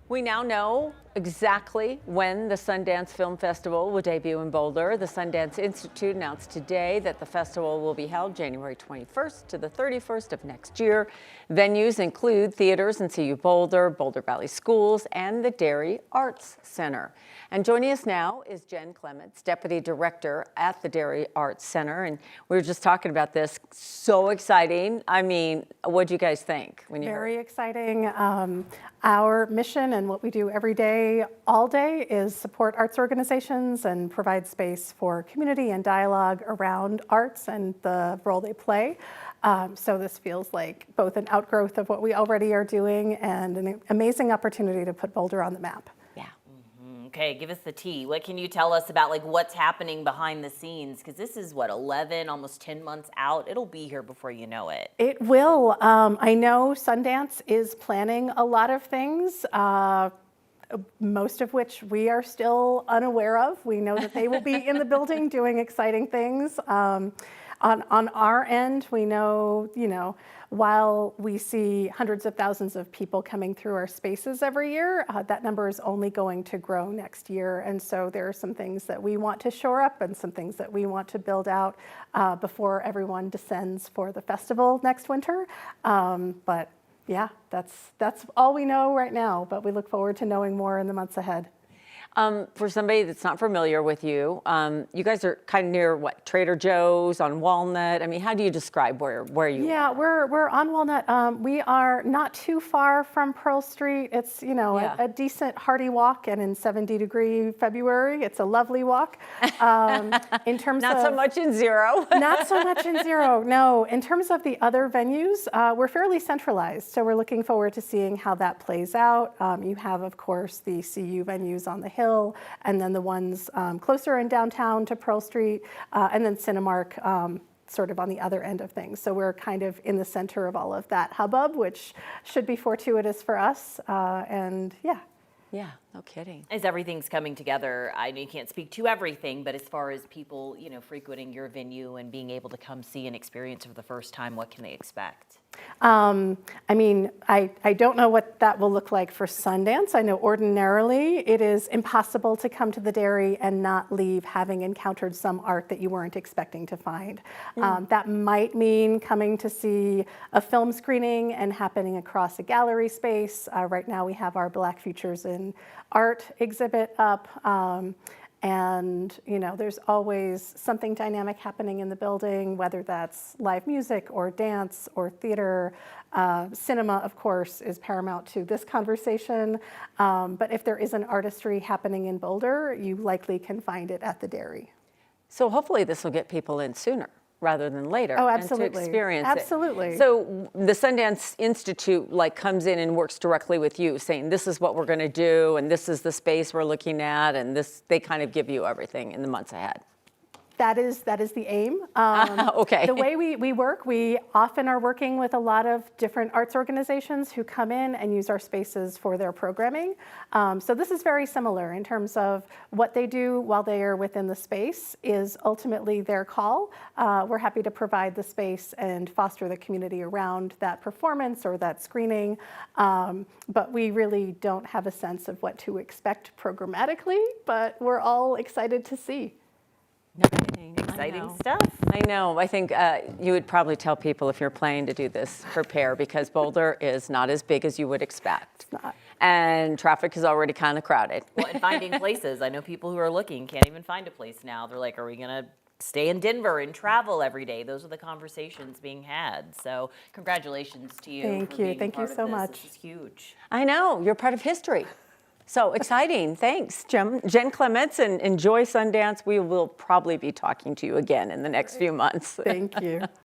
We now know exactly when the Sundance Film Festival will debut in Boulder. The Sundance Institute announced today that the festival will be held January 21st to the 31st of next year. Venues include theaters in CU Boulder, Boulder Valley Schools, and the Dairy Arts Center. And joining us now is Jen Clements, Deputy Director at the Dairy Arts Center. And we were just talking about this. So exciting. I mean, what do you guys think when you Very exciting. Our mission and what we do every day, all day, is support arts organizations and provide space for community and dialogue around arts and the role they play. So this feels like both an outgrowth of what we already are doing and an amazing opportunity to put Boulder on the map. Okay, give us the tea. What can you tell us about what's happening behind the scenes? Because this is 11, almost 10 months out. It'll be here before you know it. It will. I know Sundance is planning a lot of things, most of which we are still unaware of. We know that they will be in the building doing exciting things. On our end, we know, while we see hundreds of thousands of people coming through our spaces every year, that number is only going to grow next year. And so there are some things that we want to shore up and some things that we want to build out before everyone descends for the festival next winter. But yeah, that's all we know right now, but we look forward to knowing more in the months ahead. For somebody that's not familiar with you, you guys are kind of near Trader Joe's on Walnut. I mean, how do you describe where you are? Yeah, we're on Walnut. We are not too far from Pearl Street. It's a decent hearty walk, and in 70-degree February, it's a lovely walk. In terms not of so much in Zero. Not so much in Zero. No, in terms of the other venues, we're fairly centralized, so we're looking forward to seeing how that plays out. You have, of course, the CU venues on the Hill, and then the ones closer in downtown to Pearl Street, and then Cinemark sort of on the other end of things. So we're kind of in the center of all of that hubbub, which should be fortuitous for us, and yeah. Yeah, no kidding. As everything's coming together, I know you can't speak to everything, but as far as people, frequenting your venue and being able to come see and experience for the first time, what can they expect? I mean, I don't know what that will look like for Sundance. I know ordinarily it is impossible to come to the Dairy and not leave having encountered some art that you weren't expecting to find. That might mean coming to see a film screening and happening across a gallery space. Right now we have our Black Futures in Art exhibit up. And there's always something dynamic happening in the building, whether that's live music or dance or theater. Cinema, of course, is paramount to this conversation. But if there is an artistry happening in Boulder, you likely can find it at the Dairy. So hopefully this will get people in sooner rather than later. Oh, absolutely. And to experience absolutely. it. So the Sundance Institute comes in and works directly with you, saying this is what we're going to do, and this is the space we're looking at, and they kind of give you everything in the months ahead. That is the aim. Okay. The way we work, we often are working with a lot of different arts organizations who come in and use our spaces for their programming. So this is very similar in terms of what they do while they are within the space is ultimately their call. We're happy to provide the space and foster the community around that performance or that screening, but we really don't have a sense of what to expect programmatically, but we're all excited to see. Exciting stuff. I know. I think you would probably tell people if you're planning to do this, prepare, because Boulder is not as big as you would expect. It's not. And traffic is already kind of crowded. Well, and finding places. I know people who are looking can't even find a place now. They're like, are we going to stay in Denver and travel every day? Those are the conversations being had. So congratulations to you. Thank you. Thank you so much. This is huge. I know. You're part of history. So exciting. Thanks, Jen Clements, and enjoy Sundance. We will probably be talking to you again in the next few months. Thank you.